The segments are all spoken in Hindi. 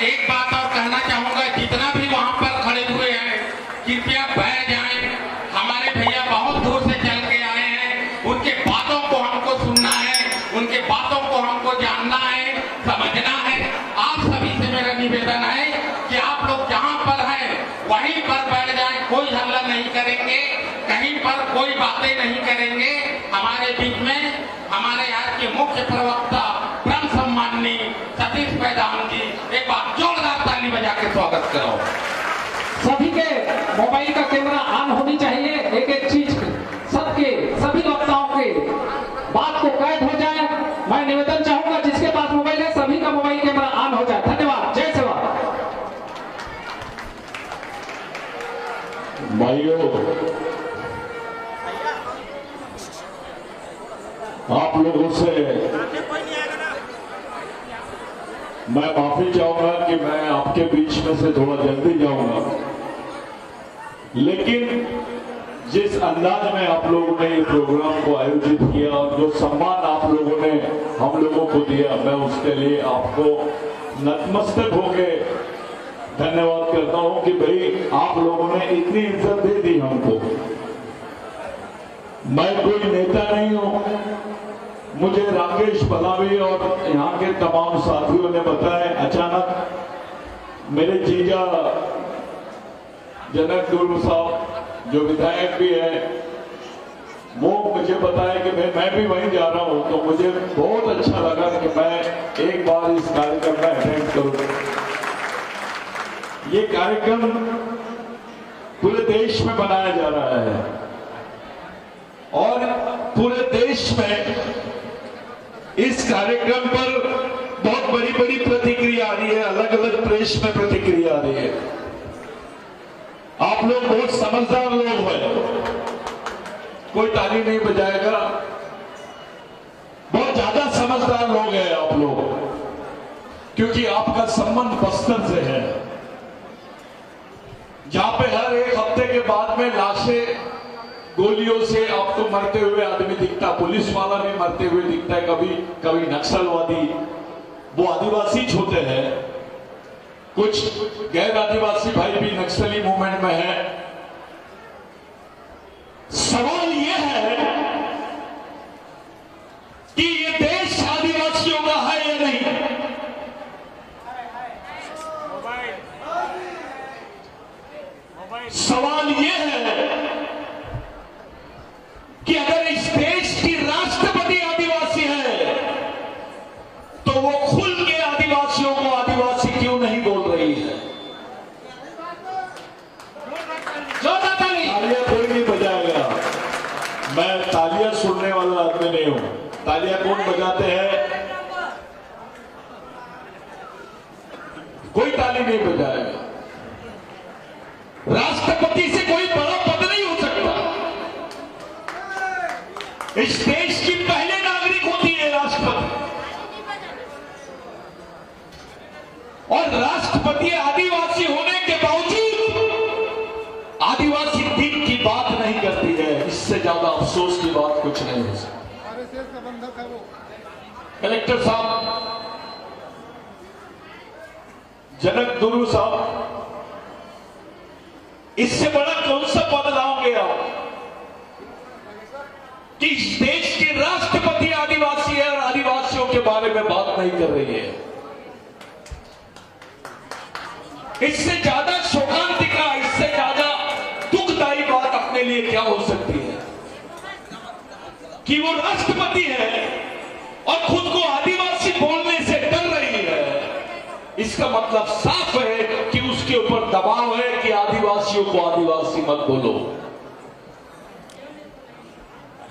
एक बात और कहना चाहूंगा, जितना भी वहां पर खड़े हुए हैं कृपया बैठ जाएं। हमारे भैया बहुत दूर से चल के आए हैं, उनके बातों को हमको सुनना है, उनके बातों को हमको जानना है, समझना है। आप सभी से मेरा निवेदन है कि आप लोग जहां पर हैं वहीं पर बैठ जाएं, कोई हल्ला नहीं करेंगे, कहीं पर कोई बातें नहीं करेंगे। हमारे बीच में हमारे यहाँ के मुख्य प्रवक्ता परम सम्माननीय सतीश पैदान जी, एक बार जोरदार ताली बजा के स्वागत करो। सभी के मोबाइल का कैमरा ऑन होनी चाहिए। एक एक चीज सबके सभी वक्ताओं के बात को कैद हो जाए। मैं निवेदन चाहूंगा जिसके पास मोबाइल है सभी का मोबाइल कैमरा ऑन हो जाए। धन्यवाद। जय सेवा। भाइयों, आप लोगों से मैं माफी चाहूंगा कि मैं आपके बीच में से थोड़ा जल्दी जाऊंगा, लेकिन जिस अंदाज में आप लोगों ने ये प्रोग्राम को आयोजित किया और जो सम्मान आप लोगों ने हम लोगों को दिया, मैं उसके लिए आपको नतमस्तक होके धन्यवाद करता हूं कि भाई आप लोगों ने इतनी इज्जत दे दी हमको। मैं कोई नेता नहीं हूं, मुझे राकेश बलावी और यहाँ के तमाम साथियों ने बताया। अचानक मेरे जीजा जनक दुर्ग साहब जो विधायक भी है, वो मुझे बताया कि मैं भी वहीं जा रहा हूं, तो मुझे बहुत अच्छा लगा कि मैं एक बार इस कार्यक्रम में अटेंड करूं। ये कार्यक्रम पूरे देश में बनाया जा रहा है और पूरे देश में इस कार्यक्रम पर बहुत बड़ी बड़ी प्रतिक्रिया आ रही है, अलग अलग प्रेस में प्रतिक्रिया आ रही है। आप लोग बहुत समझदार लोग हैं, कोई ताली नहीं बजाएगा, बहुत ज्यादा समझदार लोग हैं आप लोग, क्योंकि आपका संबंध बस्तर से है, जहां पे हर एक हफ्ते के बाद में लाशें गोलियों से आपको मरते हुए आदमी दिखता, पुलिस वाला भी मरते हुए दिखता है, कभी कभी नक्सलवादी, वो आदिवासी होते हैं, कुछ गैर आदिवासी भाई भी नक्सली मूवमेंट में है। सवाल यह है कि ये देश आदिवासियों का है या नहीं। सवाल यह है कि अगर इस देश की राष्ट्रपति आदिवासी है तो वो खुल के आदिवासियों को आदिवासी क्यों नहीं बोल रही है। तालियां कोई नहीं बजाएगा, मैं तालियां सुनने वाला आदमी नहीं हूं। तालियां कौन बजाते हैं? कोई ताली नहीं बजाएगा। राष्ट्रपति से कोई बड़ा पद नहीं हो सकता। इस देश की पहले नागरिक होती है राष्ट्रपति, और राष्ट्रपति आदिवासी होने के बावजूद आदिवासी दिन की बात नहीं करती है। इससे ज्यादा अफसोस की बात कुछ नहीं हो सकती। आरएसएस का बंधक है वो। कलेक्टर साहब, जनक दुर्ग साहब, इससे बड़ा कौन सा पद लाओगे आप कि इस देश के राष्ट्रपति आदिवासी है और आदिवासियों के बारे में बात नहीं कर रही है। इससे ज्यादा शोकांतिका, इससे ज्यादा दुखदायी बात अपने लिए क्या हो सकती है कि वो राष्ट्रपति है और खुद को आदिवासी बोलने से डर रही है। इसका मतलब साफ है कि उसके ऊपर दबाव है कि आदिवासियों को आदिवासी मत बोलो।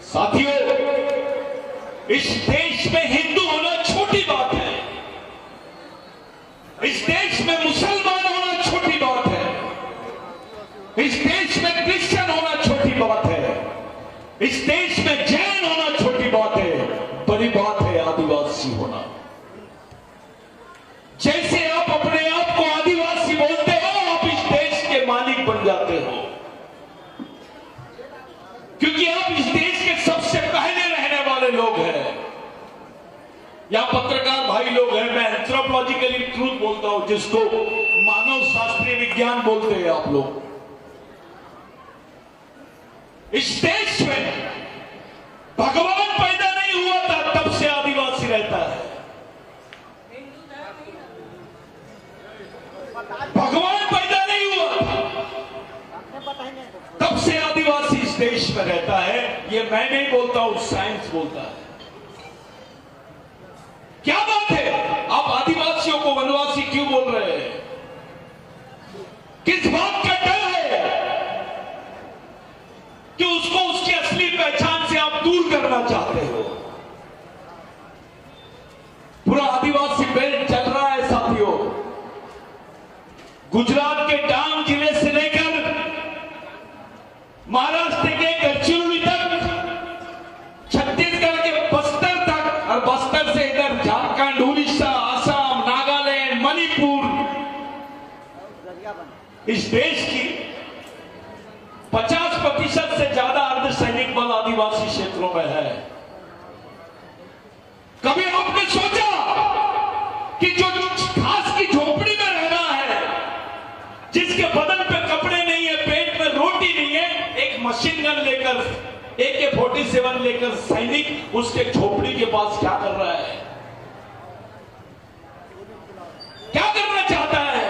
साथियों, इस देश में हिंदू होना छोटी बात है, इस देश में मुसलमान होना छोटी बात है, इस देश में क्रिश्चियन होना छोटी बात है, इस देश में जैन होना छोटी बात है, बड़ी बात है आदिवासी होना। जैसे आप अपने आप को आदिवासी बोलते हो, आप इस देश के मालिक बन जाते हो, क्योंकि आप इस देश के सबसे पहले रहने वाले लोग हैं। यहां पत्रकार भाई लोग हैं, मैं एंथ्रोपोलॉजी बायोलॉजिकली ट्रूथ बोलता हूं, जिसको मानव शास्त्रीय विज्ञान बोलते हैं आप लोग। इस देश में भगवान पैदा नहीं हुआ था तब से आदिवासी रहता है। भगवान पैदा नहीं हुआ तब से आदिवासी इस देश में रहता है। ये मैं नहीं बोलता हूं, साइंस बोलता है। क्या बात है, आप आदिवासियों को वनवासी क्यों बोल रहे हैं? किस बात का डर है कि उसको उसकी असली पहचान से आप दूर करना चाहते हो? पूरा आदिवासी बेल्ट चल रहा है साथियों। गुजरात के डांग जिले से लेकर महाराष्ट्र के गढ़चिरोली तक, छत्तीसगढ़ के बस्तर तक, और बस्तर से इधर झारखंड, उड़ीसा, असम, नागालैंड, मणिपुर, इस देश की 50% से ज्यादा अर्धसैनिक बल आदिवासी क्षेत्रों में है। कभी आपने सोचा कि जो घास की झोपड़ी में रह रहा है, जिसके बदन पे कपड़े नहीं है, पेट में रोटी नहीं है, एक मशीन गन लेकर, AK-47 लेकर सैनिक उसके झोपड़ी के पास क्या कर रहा है? क्या करना चाहता है?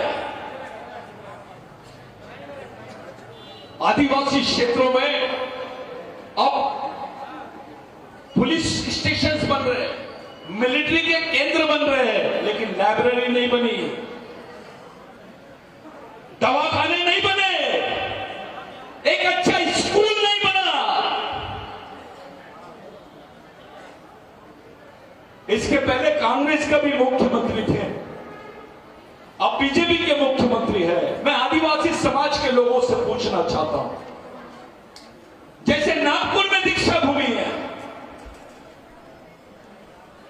आदिवासी क्षेत्रों में अब पुलिस स्टेशंस बन रहे हैं, मिलिट्री के केंद्र बन रहे हैं, लेकिन लाइब्रेरी नहीं बनी, दवाखाने नहीं बने, एक अच्छा स्कूल नहीं बना। इसके पहले कांग्रेस का भी मुख्यमंत्री थे, अब बीजेपी के मुख्यमंत्री है। मैं आदिवासी समाज के लोगों से पूछना चाहता हूं, जैसे नागपुर में दीक्षा भूमि है,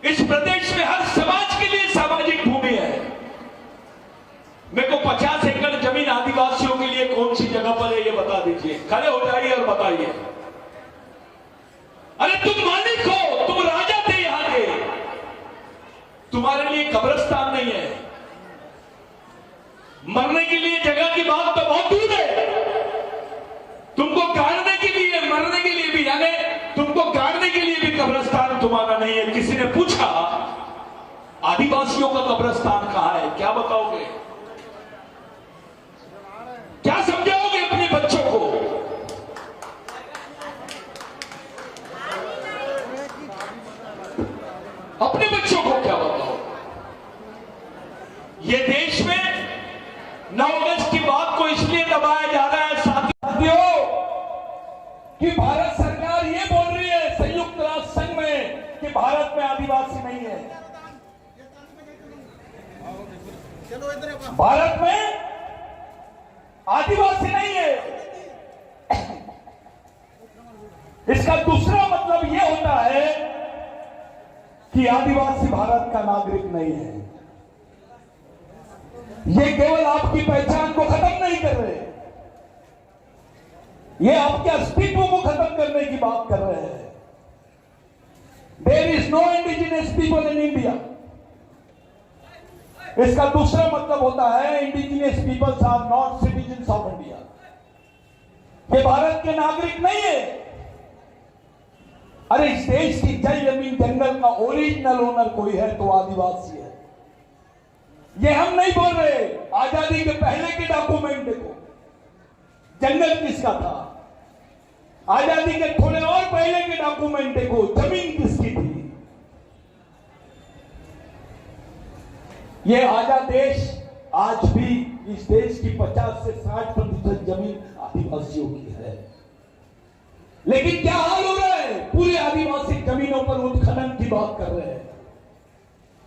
इस प्रदेश में हर समाज के लिए सामाजिक भूमि है। मेरे को 50 एकड़ जमीन आदिवासियों के लिए कौन सी जगह पर है, ये बता दीजिए। खड़े हो जाइए और बताइए। अरे तुम मालिक हो, तुम राजा थे यहां के, तुम्हारे लिए कब्रिस्तान नहीं है। मरने के लिए जगह की बात तो बहुत दूर है, तुमको गाड़ने के लिए, मरने के लिए भी, यानी तुमको गाड़ने के लिए भी कब्रिस्तान तुम्हारा नहीं है। किसी ने पूछा आदिवासियों का कब्रिस्तान कहां है, क्या बताओगे? क्या समझाओगे अपने बच्चों को? अपने बच्चों को क्या बताओ? ये देश में 9 अगस्त की बात को इसलिए दबाया जा रहा है साथियों कि भारत सरकार ये बोल रही है संयुक्त राष्ट्र संघ में कि भारत में आदिवासी नहीं है। भारत में आदिवासी नहीं है। इसका दूसरा मतलब यह होता है कि आदिवासी भारत का नागरिक नहीं है। ये केवल आपकी पहचान को खत्म नहीं कर रहे, ये आपके अस्तित्व को खत्म करने की बात कर रहे हैं। There is no indigenous people in India. इसका दूसरा मतलब होता है indigenous peoples are not citizens of India. ये भारत के नागरिक नहीं है। अरे इस देश की जल जमीन जंगल का ओरिजिनल ओनर कोई है तो आदिवासी है। ये हम नहीं बोल रहे। आजादी के पहले के डॉक्यूमेंट देखो, जंगल किसका था। आजादी के थोड़े और पहले के डॉक्यूमेंट देखो, जमीन किसकी थी। ये आजाद देश आज भी इस देश की 50 से 60% जमीन आदिवासियों की है। लेकिन क्या हाल हो रहा है? पूरे आदिवासी जमीनों पर उत्खनन की बात कर रहे हैं,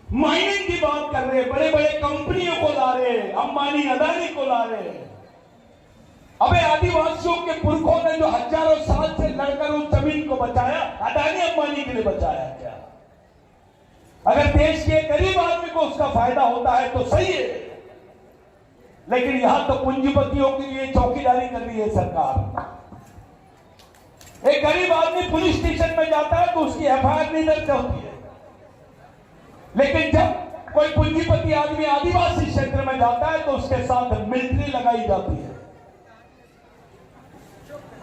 माइनिंग की बात कर रहे हैं, बड़े बड़े कंपनियों को ला रहे हैं, अंबानी अदानी को ला रहे हैं। अबे आदिवासियों के पुरखों ने जो हजारों साल से लड़कर उस जमीन को बचाया, अदानी अंबानी के लिए बचाया क्या? अगर देश के गरीब आदमी को उसका फायदा होता है तो सही है, लेकिन यहां तो पूंजीपतियों के लिए चौकीदारी कर रही है सरकार। एक गरीब आदमी पुलिस स्टेशन में जाता है तो उसकी FIR नहीं दर्ज होती है, लेकिन जब कोई पूंजीपति आदमी आदिवासी क्षेत्र में जाता है तो उसके साथ मिलिट्री लगाई जाती है।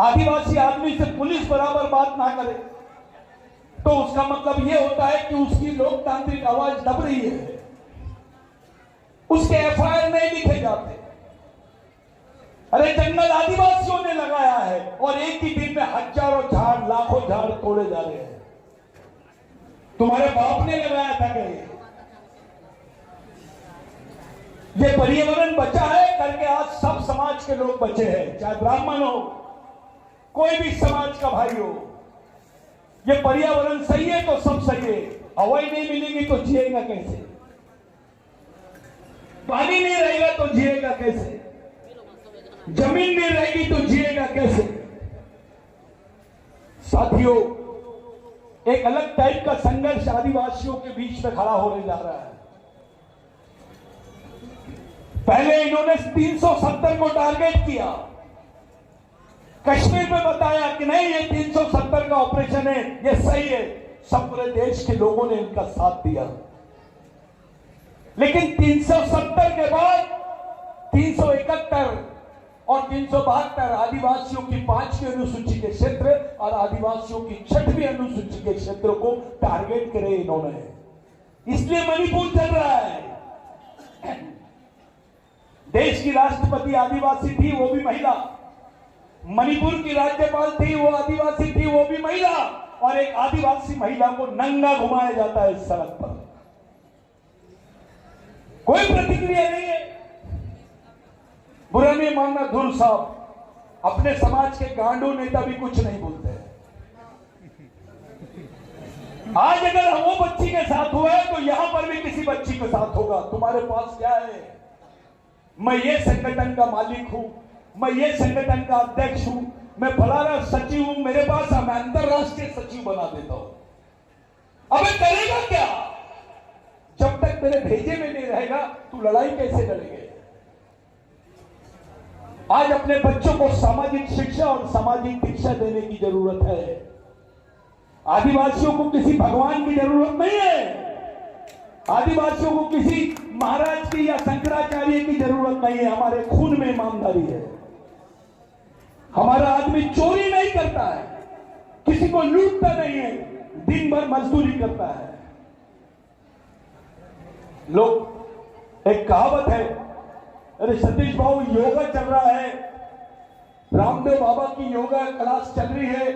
आदिवासी आदमी से पुलिस बराबर बात ना करे तो उसका मतलब यह होता है कि उसकी लोकतांत्रिक आवाज दब रही है, उसके एफआईआर नहीं लिखे जाते। अरे जंगल आदिवासियों ने लगाया है और एक ही दिन में हजारों झाड़, लाखों झाड़ तोड़े जा रहे हैं। तुम्हारे बाप ने लगाया था कि ये पर्यावरण बचा है करके आज सब समाज के लोग बचे हैं, चाहे ब्राह्मण हो, कोई भी समाज का भाई हो। ये पर्यावरण सही है तो सब सही है। हवा ही नहीं मिलेगी तो जिएगा कैसे? पानी नहीं रहेगा तो जिएगा कैसे? जमीन नहीं रहेगी तो जिएगा कैसे? साथियों, एक अलग टाइप का संघर्ष आदिवासियों के बीच में खड़ा होने जा रहा है। पहले इन्होंने 370 को टारगेट किया, कश्मीर में बताया कि नहीं ये 370 का ऑपरेशन है, ये सही है। सब पूरे देश के लोगों ने इनका साथ दिया। लेकिन 370 के बाद 371 और 372 आदिवासियों की 5वीं अनुसूची के क्षेत्र और आदिवासियों की 6वीं अनुसूची के क्षेत्रों को टारगेट करे इन्होंने। इसलिए मणिपुर चल रहा है। देश की राष्ट्रपति आदिवासी थी, वो भी महिला। मणिपुर की राज्यपाल थी, वो आदिवासी थी, वो भी महिला। और एक आदिवासी महिला को नंगा घुमाया जाता है इस सड़क पर। कोई प्रतिक्रिया नहीं है। बुरा नहीं मानना धुर साहब, अपने समाज के गांडू नेता भी कुछ नहीं बोलते हैं। आज अगर वो बच्ची के साथ हुआ है तो यहां पर भी किसी बच्ची के साथ होगा। तुम्हारे पास क्या है? मैं ये संगठन का मालिक हूं, मैं ये संगठन का अध्यक्ष हूं, मैं फलाना सचिव हूं, मेरे पास मैं अंतरराष्ट्रीय सचिव बना देता हूं। अबे करेगा क्या? जब तक मेरे भेजे में नहीं रहेगा तू लड़ाई कैसे लड़ेगे? आज अपने बच्चों को सामाजिक शिक्षा और सामाजिक दीक्षा देने की जरूरत है। आदिवासियों को किसी भगवान की जरूरत नहीं है। आदिवासियों को किसी महाराज की या शंकराचार्य की जरूरत नहीं है। हमारे खून में ईमानदारी है। हमारा आदमी चोरी नहीं करता है, किसी को लूटता नहीं है, दिन भर मजदूरी करता है। लोग, एक कहावत है, अरे सतीश बाबू योगा चल रहा है, रामदेव बाबा की योगा क्लास चल रही है,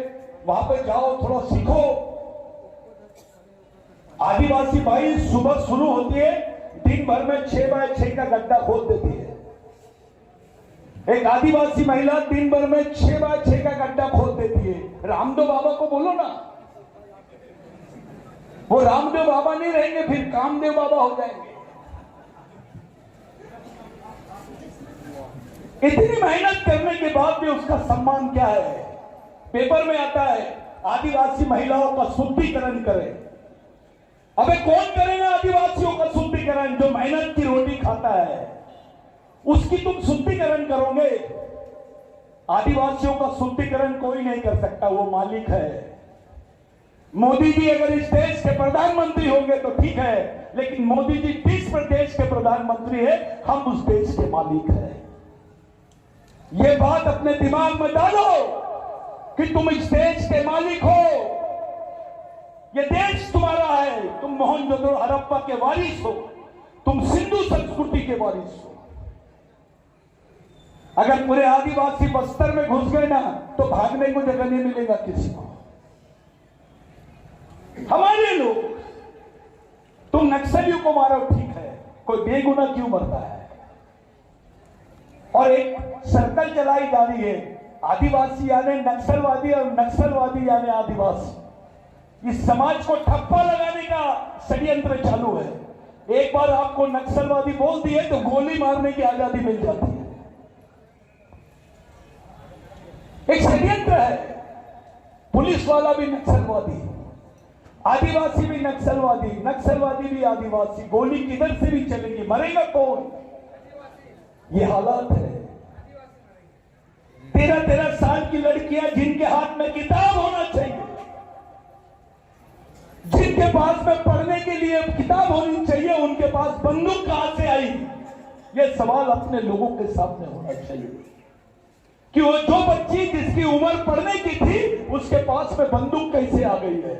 वहां पे जाओ थोड़ा सीखो। आदिवासी भाई सुबह शुरू होती है, दिन भर में 6 बाय 6 का गड्ढा खोद देती है। एक आदिवासी महिला दिन भर में 6 बाय 6 का गड्ढा खोद देती है। रामदेव बाबा को बोलो ना, वो रामदेव बाबा नहीं रहेंगे, फिर कामदेव बाबा हो जाएंगे। इतनी मेहनत करने के बाद भी उसका सम्मान क्या है? पेपर में आता है आदिवासी महिलाओं का शुद्धिकरण करें। अबे कौन करेगा आदिवासियों का शुद्धिकरण? जो मेहनत की रोटी खाता है उसकी तुम शुद्धिकरण करोगे। आदिवासियों का शुद्धिकरण कोई नहीं कर सकता, वो मालिक है। मोदी जी अगर इस देश के प्रधानमंत्री होंगे तो ठीक है, लेकिन मोदी जी 30 प्रदेश के प्रधानमंत्री है, हम उस देश के मालिक हैं। ये बात अपने दिमाग में डालो कि तुम इस देश के मालिक हो। ये देश तुम्हारा है। तुम मोहनजोदड़ो हड़प्पा के वारिस हो, तुम सिंधु संस्कृति के वारिस हो। अगर पूरे आदिवासी बस्तर में घुस गए ना तो भागने को जगह नहीं मिलेगा किसी को। हमारे लोग, तुम नक्सलियों को मारो ठीक है, कोई बेगुनाह क्यों मरता है? और एक सर्कल चलाई जा रही है, आदिवासी यानी नक्सलवादी और नक्सलवादी यानी आदिवासी। इस समाज को ठप्पा लगाने का षड्यंत्र चालू है। एक बार आपको नक्सलवादी बोल दिए तो गोली मारने की आजादी मिल जाती है। एक षड्यंत्र है। पुलिस वाला भी नक्सलवादी, आदिवासी भी नक्सलवादी, नक्सलवादी भी आदिवासी। गोली किधर से भी चलेगी, मरेगा कौन? ये हालात है। 13-13 साल की लड़कियां जिनके हाथ में किताब होना चाहिए, जिनके पास में पढ़ने के लिए किताब होनी चाहिए, उनके पास बंदूक कहां से आई? यह सवाल अपने लोगों के सामने होना चाहिए कि वो जो बच्ची जिसकी उम्र पढ़ने की थी उसके पास में बंदूक कैसे आ गई है।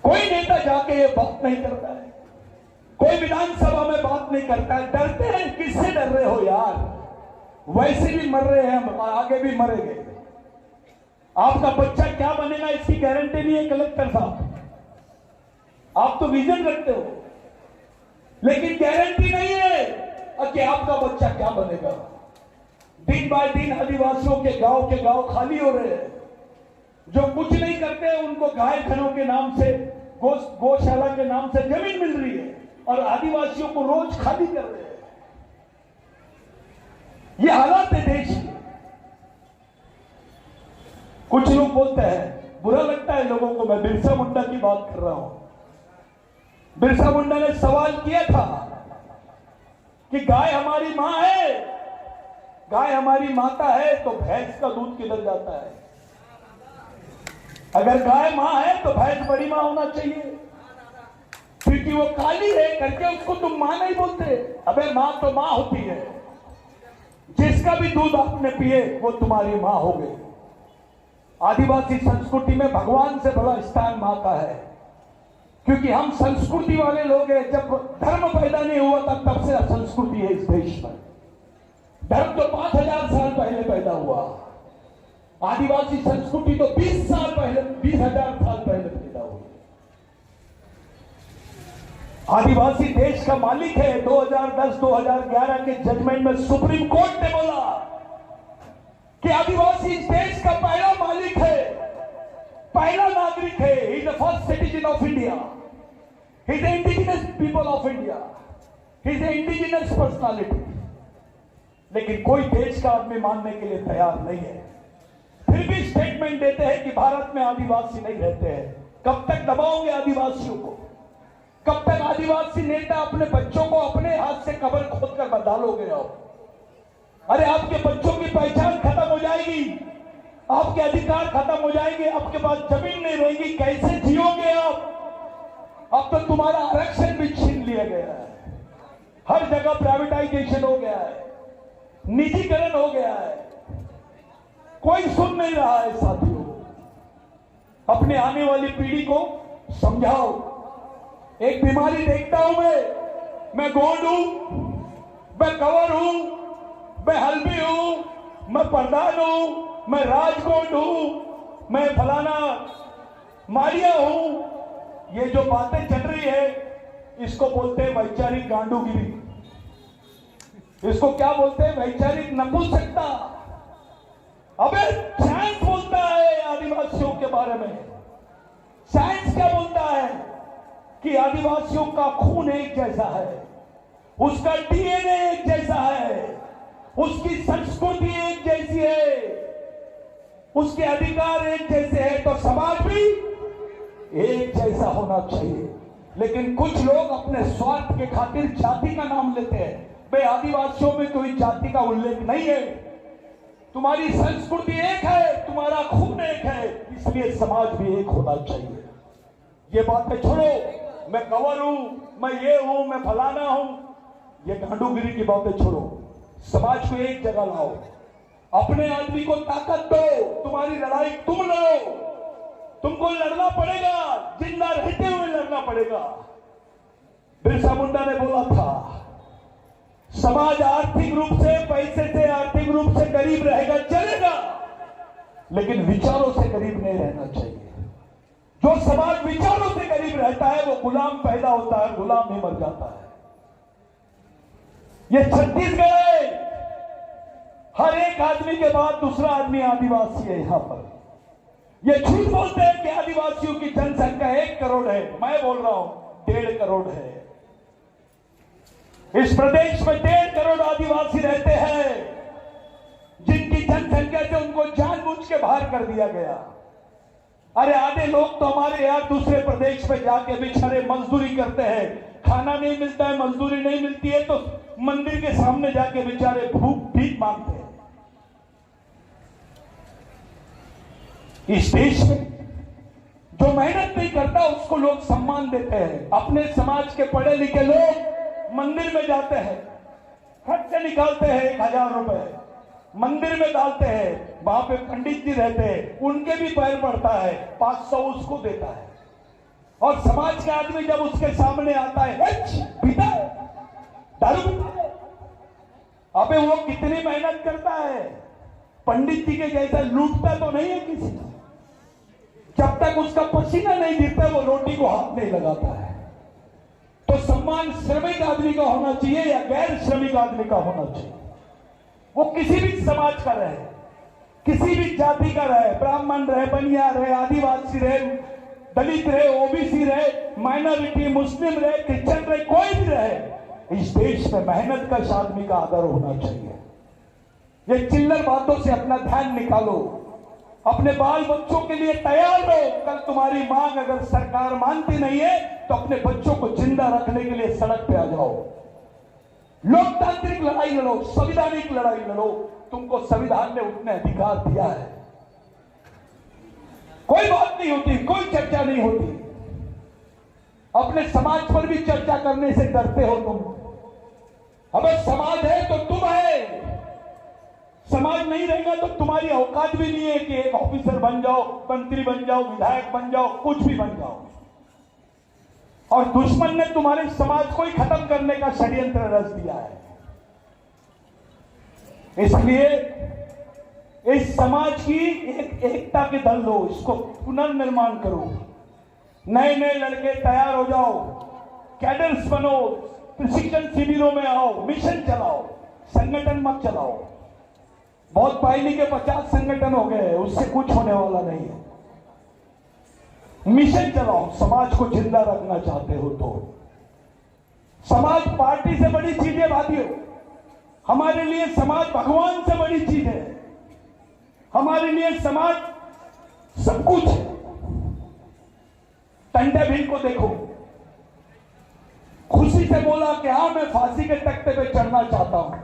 कोई नेता जाके ये बात नहीं करता है, कोई विधानसभा में बात नहीं करता है। डरते हैं, किससे डर रहे हो यार? वैसे भी मर रहे हैं हम, आगे भी मरेंगे। आपका बच्चा क्या बनेगा इसकी गारंटी नहीं है कलेक्टर साहब। आप तो विजन रखते हो लेकिन गारंटी नहीं है कि आपका बच्चा क्या बनेगा। दिन बाय दिन आदिवासियों के गांव खाली हो रहे हैं। जो कुछ नहीं करते उनको गाय घरों के नाम से, गौशाला के नाम से जमीन मिल रही है और आदिवासियों को रोज खाली कर रहे हैं। ये हालात है देश की। कुछ लोग बोलते हैं, बुरा लगता है लोगों को, मैं बिरसा मुंडा की बात कर रहा हूं। बिरसा मुंडा ने सवाल किया था कि गाय हमारी मां है, गाय हमारी माता है तो भैंस का दूध किधर जाता है? अगर गाय मां है तो भैंस बड़ी मां होना चाहिए, क्योंकि वो काली है करके उसको तुम मां नहीं बोलते। अबे मां तो मां होती है, जिसका भी दूध आपने पिए वो तुम्हारी मां हो गई। आदिवासी संस्कृति में भगवान से बड़ा स्थान मां का है, क्योंकि हम संस्कृति वाले लोग हैं। जब धर्म पैदा नहीं हुआ था तब से संस्कृति है इस देश में। धर्म तो 5000 साल पहले पैदा हुआ, आदिवासी संस्कृति तो 20 साल पहले, 20,000 साल पहले पैदा हुई। आदिवासी देश का मालिक है। 2010-2011 के जजमेंट में सुप्रीम कोर्ट ने बोला कि आदिवासी इस देश का पहला मालिक है, पहला नागरिक है। He is the first citizen of India, he is the indigenous people of India, he is the indigenous personality. लेकिन कोई देश का आदमी मानने के लिए तैयार नहीं है। फिर भी स्टेटमेंट देते हैं कि भारत में आदिवासी नहीं रहते हैं। कब तक दबाओगे आदिवासियों को? कब तक आदिवासी नेता अपने बच्चों को अपने हाथ से कब्र खोद कर डालोगे आप? अरे आपके बच्चों की पहचान खत्म हो जाएगी, आपके अधिकार खत्म हो जाएंगे, आपके पास जमीन नहीं रहेगी, कैसे जियोगे आप? अब तो तुम्हारा आरक्षण भी छीन लिया गया है, हर जगह प्राइवेटाइजेशन हो गया है, निजीकरण हो गया है। कोई सुन नहीं रहा है साथियों। अपने आने वाली पीढ़ी को समझाओ। एक बीमारी देखता हूं मैं गोंड हूं, मैं कंवर हूं, मैं हल्बी हूं, मैं प्रधान हूं, मैं राजकोट हूं, मैं फलाना मारिया हूं। ये जो बातें चल रही है इसको बोलते हैं वैचारिक गांडूगिरी। इसको क्या बोलते हैं? वैचारिक नपुंसकता। अबे साइंस बोलता है आदिवासियों के बारे में। साइंस क्या बोलता है कि आदिवासियों का खून एक जैसा है, उसका डीएनए एक जैसा है, उसकी संस्कृति एक जैसी है, उसके अधिकार एक जैसे हैं, तो समाज भी एक जैसा होना चाहिए। लेकिन कुछ लोग अपने स्वार्थ के खातिर जाति का नाम लेते हैं। भाई आदिवासियों में कोई जाति का उल्लेख नहीं है, तुम्हारी संस्कृति एक है, तुम्हारा खून एक है, इसलिए समाज भी एक होना चाहिए। ये बातें छोड़ो, मैं कंवर हूं, मैं ये हूं, मैं फलाना हूं, ये गांडूगिरी की बातें छोड़ो। समाज को एक जगह लाओ, अपने आदमी को ताकत दो, तुम्हारी लड़ाई तुम लड़ो, तुमको लड़ना पड़ेगा, जिंदा रहते हुए लड़ना पड़ेगा। बिरसा मुंडा ने बोला था समाज आर्थिक रूप से, पैसे से आर्थिक रूप से गरीब रहेगा चलेगा, लेकिन विचारों से गरीब नहीं रहना चाहिए। जो समाज विचारों से गरीब रहता है वो गुलाम पैदा होता है, गुलाम ही मर जाता है। ये छत्तीसगढ़ है, हर एक आदमी के बाद दूसरा आदमी आदिवासी है। यहां पर ये झूठ बोलते हैं कि आदिवासियों की जनसंख्या 1 करोड़ है। मैं बोल रहा हूं 1.5 करोड़ है। इस प्रदेश में 1.5 करोड़ आदिवासी रहते हैं, जिनकी जनसंख्या से उनको जानबूझ के बाहर कर दिया गया। अरे आधे लोग तो हमारे यहां दूसरे प्रदेश में जाके बेचारे मजदूरी करते हैं, खाना नहीं मिलता है, मजदूरी नहीं मिलती है तो मंदिर के सामने जाके बेचारे भीख मांगते हैं। इस देश में जो मेहनत नहीं करता उसको लोग सम्मान देते हैं। अपने समाज के पढ़े लिखे लोग मंदिर में जाते हैं, खर्च से निकालते हैं 1000 रुपए, मंदिर में डालते हैं, वहां पे पंडित जी रहते हैं, उनके भी पैर पड़ता है, 500 उसको देता है। और समाज का आदमी जब उसके सामने आता है, पीता है, दारू पीता है, अबे वो कितनी मेहनत करता है, पंडित जी के जैसा लूटता तो नहीं है किसी को। जब तक उसका पसीना नहीं गिरता वो रोटी को हाथ नहीं लगाता है। तो सम्मान श्रमिक आदमी का होना चाहिए या गैर श्रमिक आदमी का होना चाहिए। वो किसी भी समाज का रहे, किसी भी जाति का रहे, ब्राह्मण रहे, बनिया रहे, आदिवासी रहे, दलित रहे, ओबीसी रहे, माइनॉरिटी, मुस्लिम रहे, क्रिश्चियन रहे, कोई भी रहे, इस देश में मेहनत का आदमी का आदर होना चाहिए। ये चिल्लर बातों से अपना ध्यान निकालो, अपने बाल बच्चों के लिए तैयार रहो। कल तुम्हारी मांग अगर सरकार मानती नहीं है तो अपने बच्चों को जिंदा रखने के लिए सड़क पे आ जाओ, लोकतांत्रिक लड़ाई लड़ो, संवैधानिक लड़ाई लड़ो। तुमको संविधान ने उतने अधिकार दिया है। कोई बात नहीं होती, कोई चर्चा नहीं होती, अपने समाज पर भी चर्चा करने से डरते हो तुम। अगर समाज है तो तुम है, समाज नहीं रहेगा तो तुम्हारी औकात भी नहीं है कि एक ऑफिसर बन जाओ, मंत्री बन जाओ, विधायक बन जाओ, कुछ भी बन जाओ। और दुश्मन ने तुम्हारे समाज को ही खत्म करने का षड्यंत्र रच दिया है। इसलिए इस समाज की एक एकता के दल लो, इसको पुनर्निर्माण करो। नए नए लड़के तैयार हो जाओ, कैडर्स बनो, प्रशिक्षण शिविरों में आओ, मिशन चलाओ, संगठन मत चलाओ। बहुत पहले के 50 संगठन हो गए, उससे कुछ होने वाला नहीं है। मिशन चलाओ, समाज को जिंदा रखना चाहते हो तो। समाज पार्टी से बड़ी चीज है भाइयों, हमारे लिए समाज भगवान से बड़ी चीज है, हमारे लिए समाज सब कुछ है। टंडे भील को देखो, खुशी से बोला कि हाँ मैं फांसी के तख्ते पे चढ़ना चाहता हूं।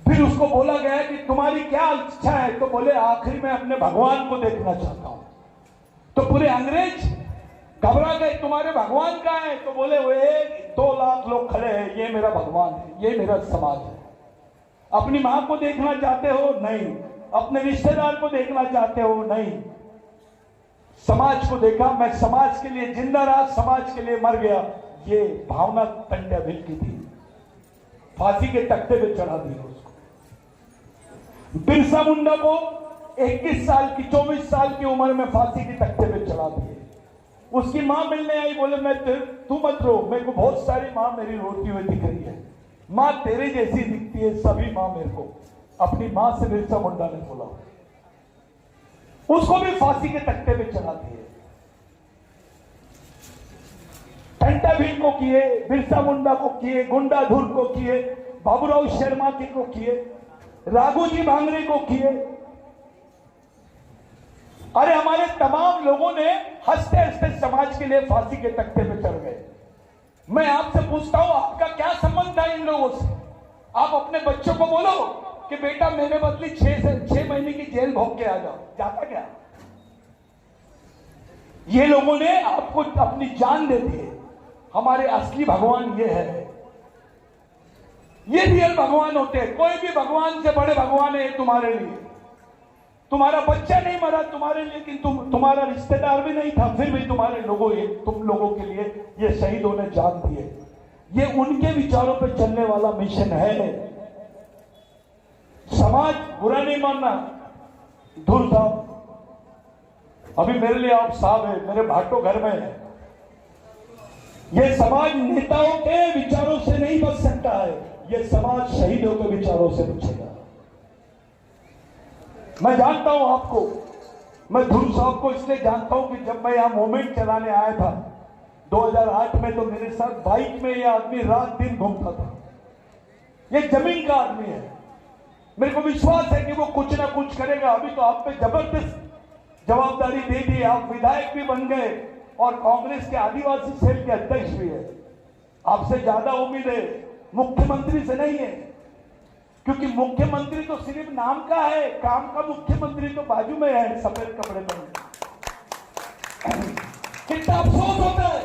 फिर उसको बोला गया कि तुम्हारी क्या इच्छा है, तो बोले आखिर में अपने भगवान को देखना चाहता हूं। तो पूरे अंग्रेज घबरा गए, तुम्हारे भगवान कहां है? तो बोले वो 2 लाख लोग खड़े हैं, ये मेरा भगवान है, ये मेरा समाज है। अपनी मां को देखना चाहते हो? नहीं। अपने रिश्तेदार को देखना चाहते हो? नहीं। समाज को देखा, मैं समाज के लिए जिंदा रहा, समाज के लिए मर गया। ये भावना टंडे भील की थी, फांसी के तख्ते पे चढ़ा दिया उसको। बिरसा मुंडा को 21 साल की 24 साल की उम्र में फांसी के तख्ते पे चढ़ा दिए। उसकी मां मिलने आई, बोले मैं तू मत रो, मेरे को बहुत सारी मां मेरी रोती हुई दिख रही है, मां तेरे जैसी दिखती है सभी मां मेरे को। अपनी मां से बिरसा मुंडा ने बोला, उसको भी फांसी के तख्ते पे चढ़ा दिए। टंडे भील को किए, बिरसा मुंडा को किए, गुंडाधुर को किए, बाबूराव शर्मा के को किए, राघोजी भांगरे को किए। अरे हमारे तमाम लोगों ने हंसते हंसते समाज के लिए फांसी के तख्ते पे चढ़ गए। मैं आपसे पूछता हूं, आपका क्या संबंध था इन लोगों से? आप अपने बच्चों को बोलो कि बेटा मेरे बदले 6 महीने की जेल भोग के आ जाओ, जाता क्या? ये लोगों ने आपको अपनी जान दे दी है। हमारे असली भगवान ये है, ये रियल भगवान होते हैं। कोई भी भगवान से बड़े भगवान है तुम्हारे लिए। तुम्हारा बच्चा नहीं मरा तुम्हारे लिए, लेकिन तुम्हारा रिश्तेदार भी नहीं था, फिर भी तुम्हारे तुम लोगों के लिए ये शहीदों ने जान दिए। ये उनके विचारों पे चलने वाला मिशन है। समाज बुरा नहीं मानना। धुर साहब, अभी मेरे लिए आप साहब है, मेरे भाटो घर में है। ये समाज नेताओं के विचारों से नहीं बच सकता है, ये समाज शहीदों के विचारों से बचेगा। मैं जानता हूं आपको, मैं ध्रुव साहब को इसलिए जानता हूं कि जब मैं यहां मूवमेंट चलाने आया था 2008 में, तो मेरे साथ बाइक में यह आदमी रात दिन घूमता था। ये जमीन का आदमी है, मेरे को विश्वास है कि वो कुछ ना कुछ करेगा। अभी तो आप पे जबरदस्त जवाबदारी दे दी, आप विधायक भी बन गए और कांग्रेस के आदिवासी सेल के अध्यक्ष भी है। आपसे ज्यादा उम्मीद है मुख्यमंत्री से नहीं है, क्योंकि मुख्यमंत्री तो सिर्फ नाम का है, काम का मुख्यमंत्री तो बाजू में है सफेद कपड़े में। कितना अफसोस होता है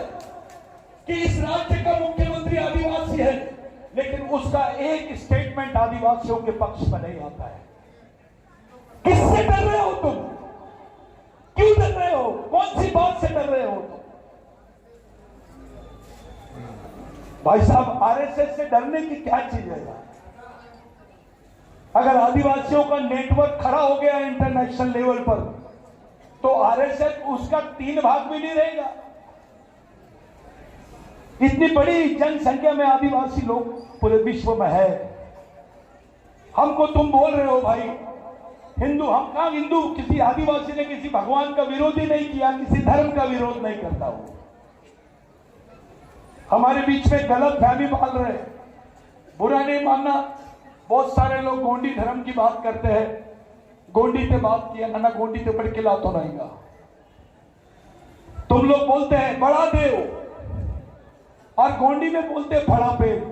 कि इस राज्य का मुख्यमंत्री आदिवासी है, लेकिन उसका एक स्टेटमेंट आदिवासियों के पक्ष में नहीं आता है। किससे डर रहे हो तुम? क्यों डर रहे हो? कौन सी बात से डर रहे हो तुम? भाई साहब, आरएसएस से डरने की क्या चीज है यार? अगर आदिवासियों का नेटवर्क खड़ा हो गया इंटरनेशनल लेवल पर, तो आरएसएस उसका 3 भाग भी नहीं रहेगा। इतनी बड़ी जनसंख्या में आदिवासी लोग पूरे विश्व में है। हमको तुम बोल रहे हो भाई हिंदू, हम कहां हिंदू? किसी आदिवासी ने किसी भगवान का विरोध ही नहीं किया, किसी धर्म का विरोध नहीं करता हो। हमारे बीच में गलत फहमी पाल रहे, बुरा नहीं मानना। बहुत सारे लोग गोंडी धर्म की बात करते हैं, गोंडी से बात किया ना, गोंडी से पढ़ के ला तो नहीं गा। तुम लोग बोलते हैं बड़ा देव और गोंडी में बोलते हैं बड़ा पेड़,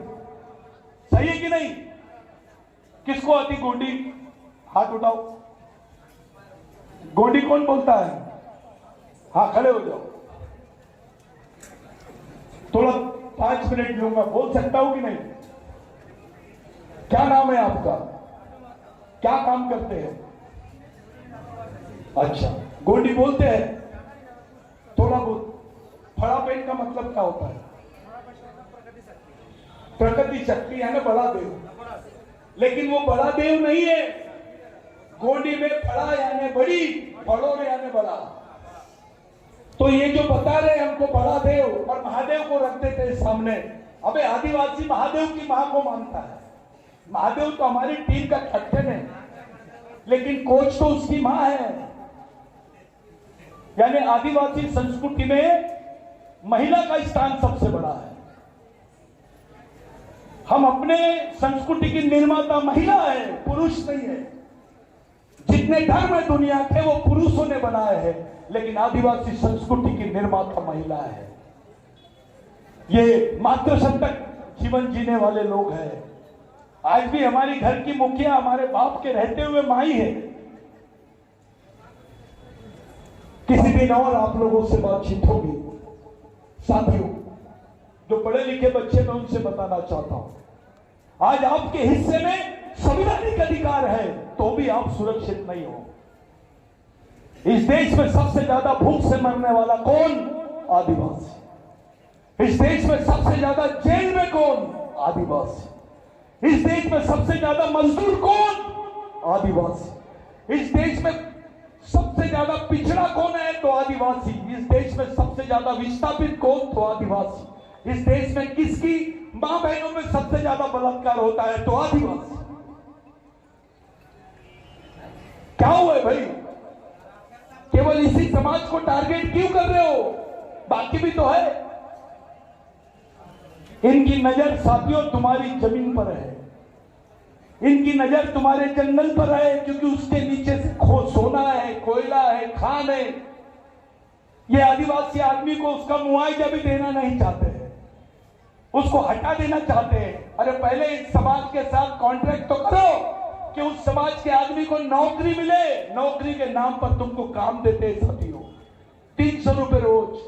सही है कि नहीं? किसको आती गोंडी? हाथ उठाओ। गोंडी कौन बोलता है? हाँ, खड़े हो जाओ। थोड़ा 5 मिनट लूंगा, बोल सकता हूं कि नहीं? क्या नाम है आपका? क्या काम करते हैं? अच्छा, गोंडी बोलते हैं थोड़ा बहुत। फड़ा पेन का मतलब क्या होता है? प्रकृति शक्ति है ना, बड़ा देव। लेकिन वो बड़ा देव नहीं है। गोंडी में फड़ा यानी बड़ी, फड़ो यानी बड़ा। तो ये जो बता रहे हमको बड़ा देव और महादेव को रख देते हैं सामने। अबे आदिवासी महादेव की मां को मानता है। महादेव तो हमारी टीम का कैप्टन है, लेकिन कोच तो उसकी मां है। यानी आदिवासी संस्कृति में महिला का स्थान सबसे बड़ा है। हम अपने संस्कृति की निर्माता महिला है, पुरुष नहीं है। जितने धर्म है दुनिया के वो पुरुषों ने बनाए हैं, लेकिन आदिवासी संस्कृति की निर्माता महिला है। ये मातृसंतक जीवन जीने वाले लोग हैं। आज भी हमारी घर की मुखिया हमारे बाप के रहते हुए माई है। किसी दिन और आप लोगों से बातचीत होगी। साथियों, जो पढ़े लिखे बच्चे मैं उनसे बताना चाहता हूं, आज आपके हिस्से में संवैधानिक अधिकार है तो भी आप सुरक्षित नहीं हो। इस देश में सबसे ज्यादा भूख से मरने वाला कौन? आदिवासी। इस देश में सबसे ज्यादा जेल में कौन? आदिवासी। इस देश में सबसे ज्यादा मजदूर कौन? आदिवासी। इस देश में सबसे ज्यादा पिछड़ा कौन है? तो आदिवासी। इस देश में सबसे ज्यादा विस्थापित कौन? तो आदिवासी। इस देश में किसकी मां बहनों में सबसे ज्यादा बलात्कार होता है? तो आदिवासी। क्या हुआ है भाई? केवल इसी समाज को टारगेट क्यों कर रहे हो? बाकी भी तो है। इनकी नजर साथियों तुम्हारी जमीन पर है, इनकी नजर तुम्हारे जंगल पर है, क्योंकि उसके नीचे से सोना है, कोयला है, खान है। ये आदिवासी आदमी को उसका मुआवजा भी देना नहीं चाहते हैं, उसको हटा देना चाहते हैं। अरे पहले इस समाज के साथ कॉन्ट्रैक्ट तो करो कि उस समाज के आदमी को नौकरी मिले। नौकरी के नाम पर तुमको काम देते हैं साथियों। 300 रुपए रोज,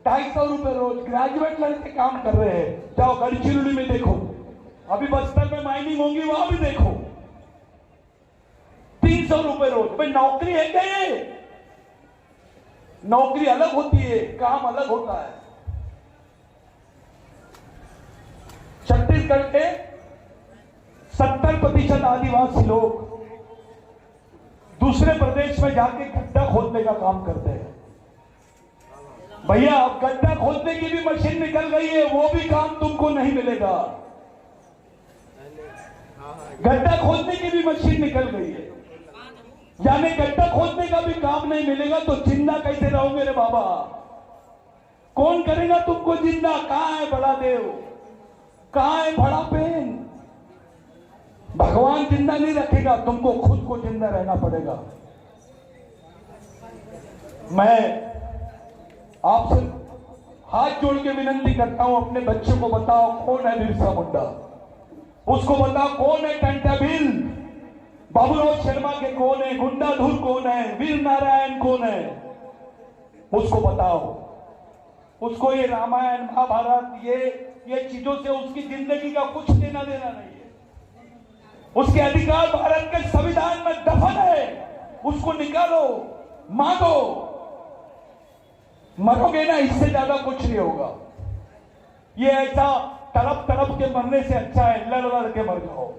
250 रुपए रोज ग्रेजुएट लड़के काम कर रहे हैं। जाओ गढ़चिरौली में देखो, अभी बस्तर में माइनिंग होंगी, वहां भी देखो 300 रुपए रोज। भाई नौकरी है क्या? ये नौकरी अलग होती है, काम अलग होता है। छत्तीसगढ़ के 70% आदिवासी लोग दूसरे प्रदेश में जाके गड्ढा खोदने का काम करते हैं। भैया अब गड्ढा खोदने की भी मशीन निकल गई है, वो भी काम तुमको नहीं मिलेगा। गड्ढा खोदने की भी मशीन निकल गई है, यानी गड्ढा खोदने का भी काम नहीं मिलेगा। तो जिंदा कैसे रहोगे रे बाबा? कौन करेगा तुमको जिंदा? कहां है बड़ा देव? कहां है बड़ा पेन? भगवान जिंदा नहीं रखेगा, तुमको खुद को जिंदा रहना पड़ेगा। मैं आपसे हाथ जोड़ के विनती करता हूं, अपने बच्चों को बताओ कौन है बिरसा मुंडा, उसको बताओ कौन है टंटा बिल, बाबूराव शर्मा के कौन है, गुंडाधुर कौन है, वीर नारायण कौन है, उसको बताओ। उसको ये रामायण महाभारत ये चीजों से उसकी जिंदगी का कुछ लेना देना नहीं है। उसके अधिकार भारत के संविधान में दफन है, उसको निकालो, मांगो, मरोगे ना, इससे ज्यादा कुछ नहीं होगा। ये ऐसा तड़प तड़प के मरने से अच्छा है लड़ लड़ के मर जाओ।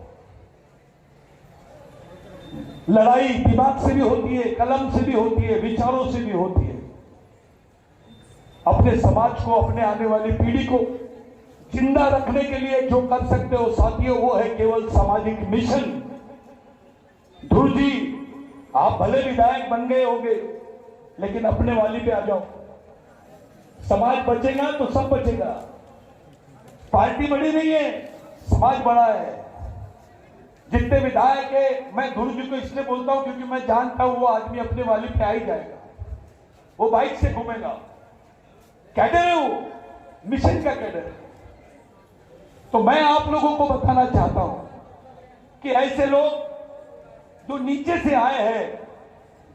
लड़ाई दिमाग से भी होती है, कलम से भी होती है, विचारों से भी होती है। अपने समाज को, अपने आने वाली पीढ़ी को जिंदा रखने के लिए जो कर सकते हो साथियों, वो है केवल सामाजिक मिशन। ध्रुव जी, आप भले विधायक बन गए होंगे, लेकिन अपने वाली पे आ जाओ। समाज बचेगा तो सब बचेगा। पार्टी बड़ी नहीं है, समाज बड़ा है। जितने विधायक है, मैं ध्रुव जी को इसलिए बोलता हूं क्योंकि मैं जानता हूं वो आदमी अपने वाली पे आ ही जाएगा, वो बाइक से घूमेगा। कैडर है वो, मिशन का कैडर है। तो मैं आप लोगों को बताना चाहता हूं कि ऐसे लोग जो नीचे से आए हैं,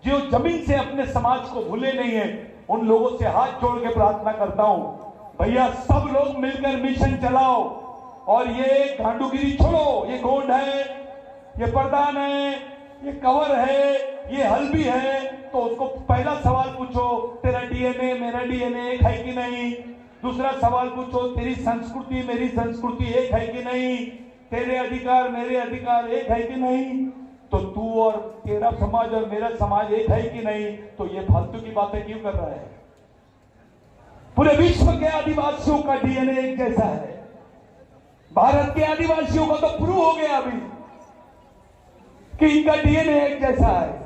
जो जमीन से अपने समाज को भूले नहीं है, उन लोगों से हाथ जोड़ के प्रार्थना करता हूं, भैया सब लोग मिलकर मिशन चलाओ और ये गांडूगिरी छोड़ो। ये गोंड है, ये प्रधान है, ये कंवर है, ये हल्बी है, तो उसको पहला सवाल पूछो, तेरा डीएनए मेरा डीएनए एक है कि नहीं। दूसरा सवाल पूछो, तेरी संस्कृति मेरी संस्कृति एक है कि नहीं। तेरे अधिकार मेरे अधिकार एक है कि नहीं। तो तू और तेरा समाज और मेरा समाज एक है कि नहीं। तो ये फालतू की बातें क्यों कर रहा है? पूरे विश्व के आदिवासियों का डीएनए एक जैसा है। भारत के आदिवासियों का तो प्रूव हो गया अभी कि इनका डीएनए एक जैसा है।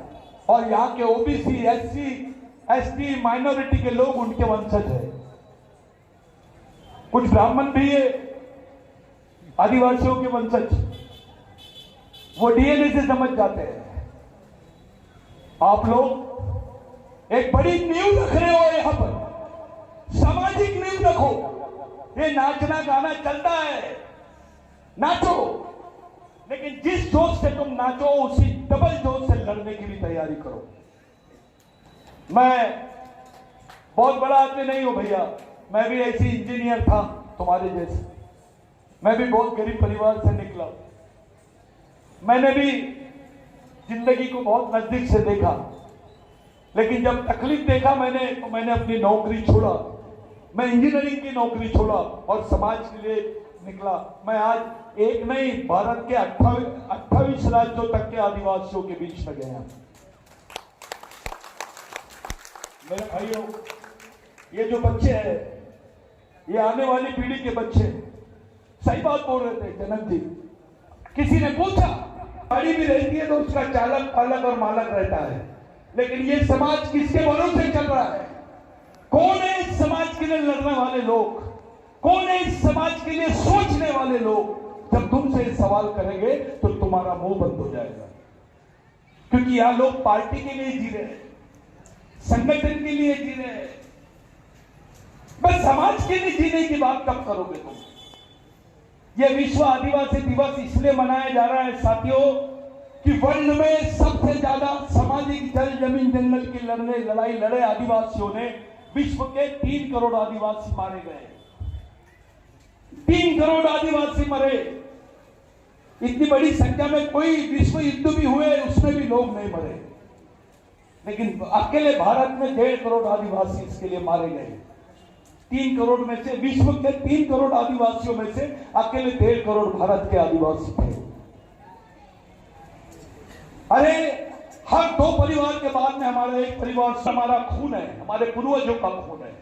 और यहां के ओबीसी, एससी, एसटी, माइनॉरिटी के लोग उनके वंशज है। कुछ ब्राह्मण भी है आदिवासियों के वंशज, वो डीएनए से समझ जाते हैं। आप लोग एक बड़ी नींव रख रहे हो यहां पर, सामाजिक नींव रखो। ये नाचना गाना चलता है, नाचो, लेकिन जिस जोश से तुम नाचो उसी डबल जोश से लड़ने की भी तैयारी करो। मैं बहुत बड़ा आदमी नहीं हूं भैया, मैं भी ऐसी इंजीनियर था तुम्हारे जैसे। मैं भी बहुत गरीब परिवार से निकला। मैंने भी जिंदगी को बहुत नजदीक से देखा, लेकिन जब तकलीफ देखा मैंने, तो मैंने अपनी नौकरी छोड़ा। मैं इंजीनियरिंग की नौकरी छोड़ा और समाज के लिए निकला। मैं आज एक नहीं, भारत के 28 राज्यों तक के आदिवासियों के बीच में गया। मेरे भाइयों, ये जो बच्चे हैं, ये आने वाली पीढ़ी के बच्चे, सही बात बोल रहे थे जनक जी। किसी ने पूछा, गाड़ी भी रहती है तो उसका चालक, पालक और मालक रहता है, लेकिन ये समाज किसके भरोसे चल रहा है? कौन है इस समाज के लिए लड़ने वाले लोग? कौन है इस समाज के लिए सोचने वाले लोग? जब तुमसे सवाल करेंगे तो तुम्हारा मुंह बंद हो जाएगा, क्योंकि यहां लोग पार्टी के लिए जी रहे हैं, संगठन के लिए जी रहे हैं। बस समाज के लिए जीने की बात कब करोगे तुम? यह विश्व आदिवासी दिवस इसलिए मनाया जा रहा है साथियों कि वर्ल्ड में सबसे ज्यादा सामाजिक जल जमीन जंगल की लड़ाई लड़े आदिवासियों ने। विश्व के 3 करोड़ आदिवासी मारे गए, 3 करोड़ आदिवासी मरे। इतनी बड़ी संख्या में कोई विश्व युद्ध भी हुए, उसमें भी लोग नहीं मरे, लेकिन अकेले भारत में 1.5 करोड़ आदिवासी इसके लिए मारे गए। 3 करोड़ में से, विश्व के 3 करोड़ आदिवासियों में से अकेले 1.5 करोड़ भारत के आदिवासी थे। अरे हर 2 परिवार के बाद में हमारा एक परिवार, हमारा खून है, हमारे पूर्वजों का खून है।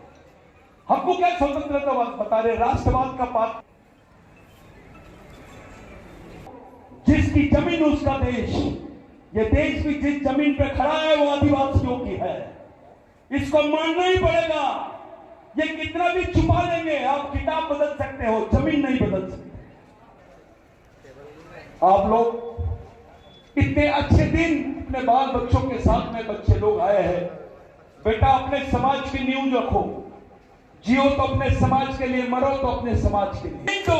हमको क्या स्वतंत्रता बता रहे? राष्ट्रवाद का पाठ। जिसकी जमीन उसका देश। ये देश भी जिस जमीन पे खड़ा है वो आदिवासियों की है, इसको मानना ही पड़ेगा। ये कितना भी छुपा लेंगे, आप किताब बदल सकते हो, जमीन नहीं बदल सकते। आप लोग इतने अच्छे दिन अपने बाल बच्चों के साथ में बच्चे लोग आए हैं। बेटा, अपने समाज की नींव रखो, जियो तो अपने समाज के लिए, मरो तो अपने समाज के लिए। तो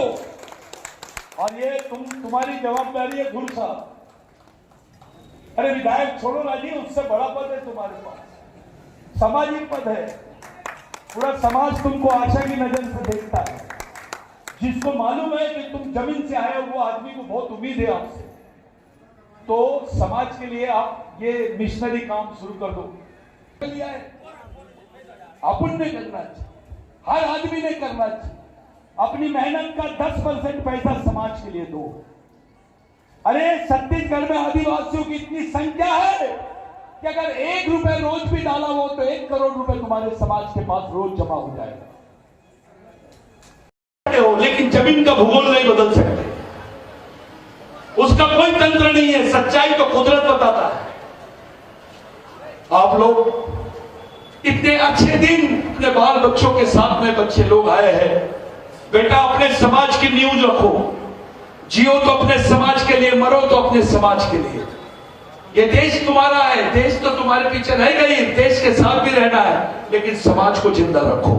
और ये तुम्हारी जवाबदारी है गुरु साहब। अरे विधायक छोड़ो ना जी, उससे बड़ा पद है तुम्हारे पास, सामाजिक पद है। पूरा समाज तुमको आशा की नजर से देखता है। जिसको मालूम है कि तुम जमीन से आए हो, वो आदमी को बहुत उम्मीद है आपसे, तो समाज के लिए आप ये मिशनरी काम शुरू कर दो। अपन ने करना चाहिए, हर आदमी ने करना चाहिए। अपनी मेहनत का 10% पैसा समाज के लिए दो। अरे छत्तीसगढ़ में आदिवासियों की इतनी संख्या है कि अगर 1 रुपए रोज भी डाला हो तो 1 करोड़ रुपए तुम्हारे समाज के पास रोज जमा हो जाएगा। लेकिन जमीन का भूगोल नहीं बदल सकते, उसका कोई तंत्र नहीं है। सच्चाई तो कुदरत बताता है। आप लोग इतने अच्छे दिन अपने बाल बच्चों के साथ में बच्चे लोग आए हैं। बेटा, अपने समाज की न्यूज रखो, जियो तो अपने समाज के लिए, मरो तो अपने समाज के लिए। ये देश तुम्हारा है, देश तो तुम्हारे पीछे रहेगा ही, देश के साथ भी रहना है, लेकिन समाज को जिंदा रखो,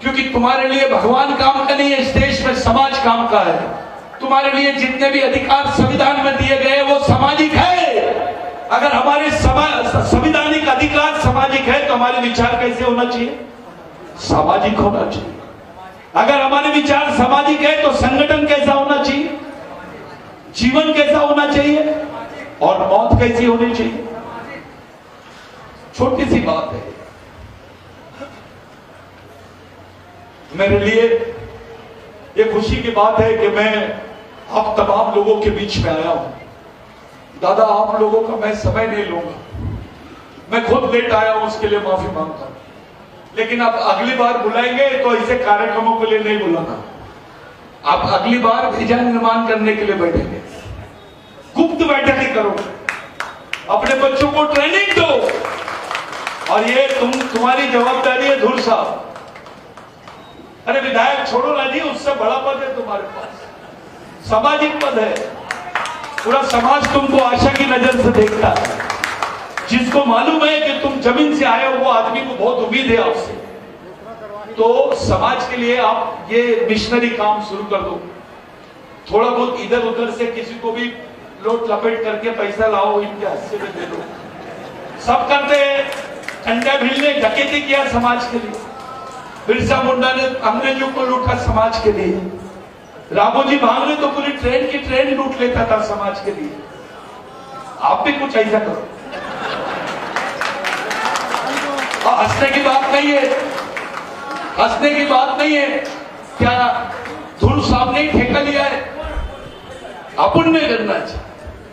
क्योंकि तुम्हारे लिए भगवान काम का नहीं है, इस देश में समाज काम का है। तुम्हारे लिए जितने भी अधिकार संविधान में दिए गए वो सामाजिक है। अगर हमारे संवैधानिक अधिकार सामाजिक है तो हमारे विचार कैसे होना चाहिए? सामाजिक होना चाहिए। अगर हमारे विचार सामाजिक है तो संगठन कैसा होना चाहिए, जीवन कैसा होना चाहिए और मौत कैसी होनी चाहिए? छोटी सी बात है। मेरे लिए ये खुशी की बात है कि मैं आप तमाम लोगों के बीच में आया हूं। दादा, आप लोगों का मैं समय नहीं लूंगा, मैं खुद लेट आया हूं, उसके लिए माफी मांगता हूं। लेकिन आप अगली बार बुलाएंगे तो ऐसे कार्यक्रमों के लिए नहीं बुलाना। आप अगली बार भेजा निर्माण करने के लिए बैठेंगे, गुप्त बैठकें करो, अपने बच्चों को ट्रेनिंग दो। और ये तुम्हारी जवाबदारी है धूल साहब। अरे विधायक छोड़ो ना जी, उससे बड़ा पद है तुम्हारे पास, सामाजिक पद है। पूरा समाज तुमको आशा की नजर से देखता है। जिसको मालूम है कि तुम जमीन से आए हो, वो आदमी को बहुत उम्मीद है आपसे, तो समाज के लिए आप ये मिशनरी काम शुरू कर दो। थोड़ा बहुत इधर उधर से किसी को भी लोट लपेट करके पैसा लाओ, इनके हिस्से में दे दो। सब करते हैं। ठंडा भील ने डकैती किया समाज के लिए, बिरसा मुंडा ने अंग्रेजों को लूटा समाज के लिए, रामोजी भांगरे तो पूरी ट्रेन की ट्रेन लूट लेता था समाज के लिए। आप भी कुछ ऐसा करो। हंसने की बात नहीं है, हंसने की बात नहीं है। क्या धूल साहब ने ठेका लिया है? अपन ने करना चाहिए,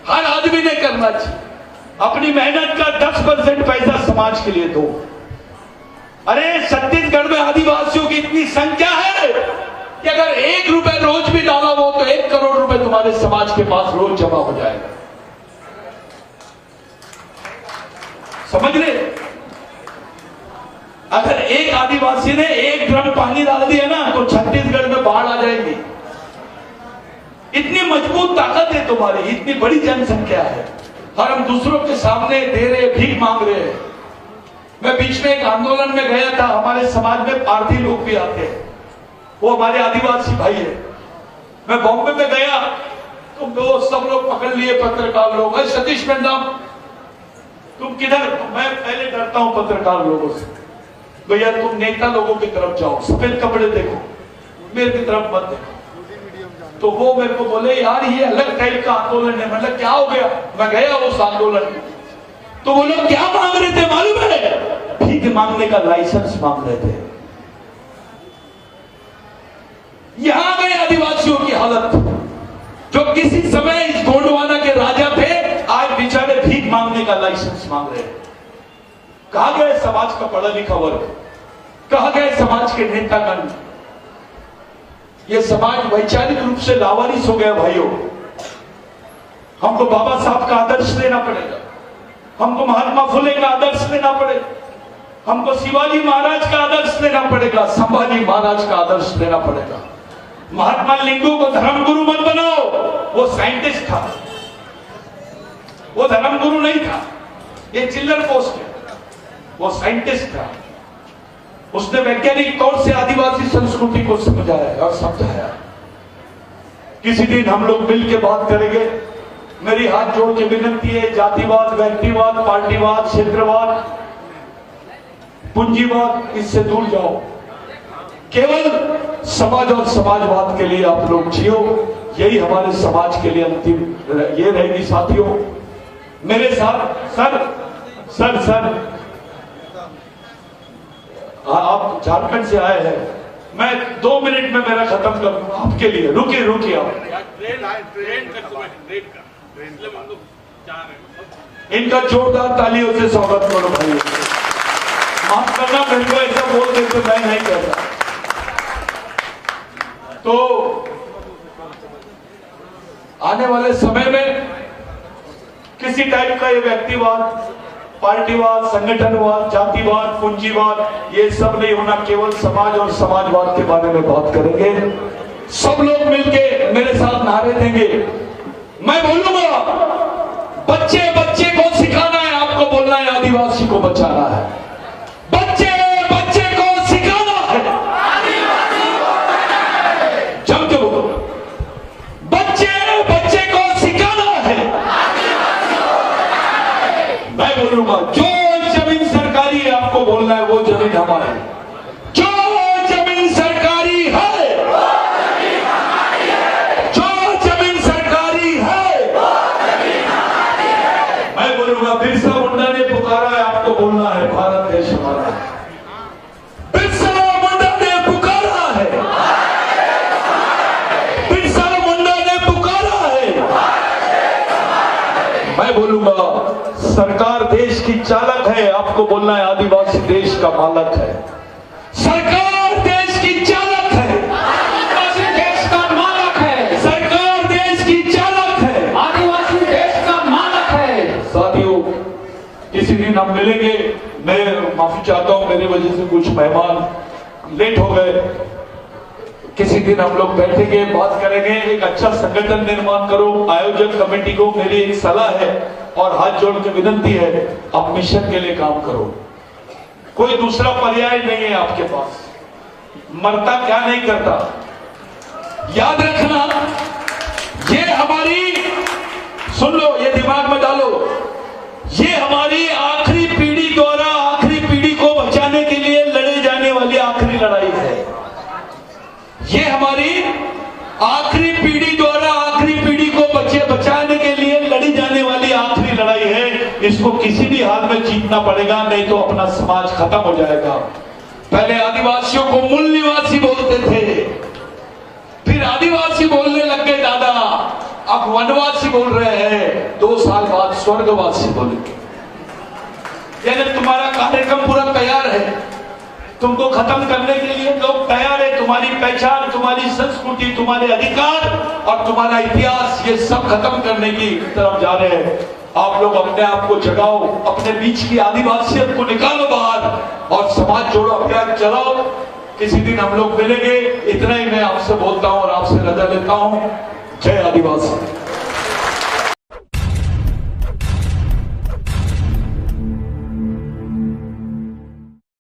हर आदमी ने करना चाहिए। अपनी मेहनत का 10% पैसा समाज के लिए दो। अरे छत्तीसगढ़ में आदिवासियों की इतनी संख्या है कि अगर 1 रुपए रोज भी डाला हो तो 1 करोड़ रुपए तुम्हारे समाज के पास रोज जमा हो जाएगा। समझ रहे? अगर एक आदिवासी ने 1 ड्रम पानी डाल दिया ना तो छत्तीसगढ़ में बाढ़ आ जाएगी। इतनी मजबूत ताकत है तुम्हारी, इतनी बड़ी जनसंख्या है, और हम दूसरों के सामने दे रहे, भीख मांग रहे हैं। मैं बीच में एक आंदोलन में गया था, हमारे समाज में पारधी लोग भी आते हैं, वो हमारे आदिवासी भाई है। मैं बॉम्बे में गया तो वो सब लोग पकड़ लिए, पत्रकार लोग। सतीश मेंढा, तुम किधर? मैं पहले डरता हूं पत्रकार लोगों से। भैया तुम नेता लोगों की तरफ जाओ, सफेद कपड़े देखो, मेरे की तरफ मत देखो। तो वो मेरे को बोले यार ये अलग टाइप का आंदोलन है। मतलब क्या हो गया? मैं गया उस आंदोलन में, तो वो लोग क्या मांग रहे थे मालूम है? भीख मांगने का लाइसेंस मांग रहे थे। यहां गए आदिवासियों की हालत, जो किसी समय इस गोंडवाना के राजा थे, आज बेचारे भीख मांगने का लाइसेंस मांग रहे हैं। कहा गए समाज का पढ़ा लिखा वर्ग? कहा गए समाज के नेतागण? ये समाज वैचारिक रूप से लावारिस हो गया भाइयों। हमको बाबा साहब का आदर्श लेना पड़ेगा, हमको महात्मा फुले का आदर्श लेना पड़ेगा, हमको शिवाजी महाराज का आदर्श लेना पड़ेगा, संभाजी महाराज का आदर्श लेना पड़ेगा। महात्मा लिंगू को धर्मगुरु मत बनाओ, वो साइंटिस्ट था, वो धर्मगुरु नहीं था, ये चिल्लर पोस्ट है। वो साइंटिस्ट था, उसने वैज्ञानिक तौर से आदिवासी संस्कृति को समझाया और समझाया। किसी दिन हम लोग मिल के बात करेंगे। मेरी हाथ जोड़ के विनती है, जातिवाद, व्यक्तिवाद, पार्टीवाद, क्षेत्रवाद पूंजीवाद, इससे दूर जाओ। केवल समाज और समाजवाद के लिए आप लोग जियो, यही हमारे समाज के लिए अंतिम ये रहेगी। साथियों मेरे साथ सर आप झारखंड से आए हैं, मैं 2 मिनट में मेरा खत्म कर दूंगा आपके लिए। रुकिए आप, इनका जोरदार तालियों से स्वागत करो भाई। माफ करना, मेरे को ऐसा बोल देते, मैं नहीं करता। तो आने वाले समय में किसी टाइप का ये व्यक्तिवाद, पार्टीवाद, संगठनवाद, जातिवाद, पूंजीवाद, ये सब नहीं होना। केवल समाज और समाजवाद के बारे में बात करेंगे। सब लोग मिलके मेरे साथ नारे देंगे। मैं बोलूंगा, बच्चे बच्चे को सिखाना है, आपको बोलना है आदिवासी को बचाना है। बच्चे बच्चे को सिखाना है, जम के बोलो, बच्चे बच्चे को सिखाना है। मैं बोलूंगा, जो जमीन सरकारी है आपको बोलना है वो जमीन हमारी। जो जमीन सरकारी है, जो जमीन सरकारी है, मैं बोलूंगा, बिरसा मुंडा ने पुकारा है, आपको बोलना है भारत देश हमारा। बिरसा मुंडा ने पुकारा है, बिरसा मुंडा ने पुकारा है। मैं बोलूंगा, सरकार देश की चालक है, आपको बोलना है आदिवासी देश का मालक है। सरकार देश की चालक है, आदिवासी देश का मालक है। सरकार देश की चालक है, आदिवासी देश का मालक है। साथियों किसी दिन हम मिलेंगे। मैं माफी चाहता हूं, मेरी वजह से कुछ मेहमान लेट हो गए। किसी दिन हम लोग बैठेंगे, बात करेंगे, एक अच्छा संगठन निर्माण करो। आयोजक कमेटी को मेरी एक सलाह है और हाथ जोड़ के विनती है, आप मिशन के लिए काम करो। कोई दूसरा पर्याय नहीं है आपके पास। मरता क्या नहीं करता, याद रखना। ये हमारी, सुन लो, ये दिमाग में डालो, ये हमारी आखिरी पीढ़ी द्वारा आखिरी पीढ़ी को बचाने के लिए लड़े जाने वाली आखिरी लड़ाई है। ये हमारी आखिरी पीढ़ी द्वारा आखिरी पीढ़ी को बचाने के लिए लड़ी जाने वाली आखिरी लड़ाई है। इसको किसी भी हाल में जीतना पड़ेगा, नहीं तो अपना समाज खत्म हो जाएगा। पहले आदिवासियों को मूल निवासी बोलते थे, फिर आदिवासी बोलने लग गए दादा, अब वनवासी बोल रहे हैं, 2 साल बाद स्वर्गवासी बोलेंगे। यानी तुम्हारा कार्यक्रम पूरा तैयार है, तुमको खत्म करने के लिए लोग तैयार है। तुम्हारी पहचान, तुम्हारी संस्कृति, तुम्हारे अधिकार और तुम्हारा इतिहास, ये सब खत्म करने की तरफ जा रहे हैं। आप लोग अपने आप को जगाओ, अपने बीच की आदिवासियत को निकालो बाहर और समाज जोड़ो अभियान चलाओ। किसी दिन हम लोग मिलेंगे। इतना ही मैं आपसे बोलता हूं और आपसे रजा लेता हूं। जय आदिवासी।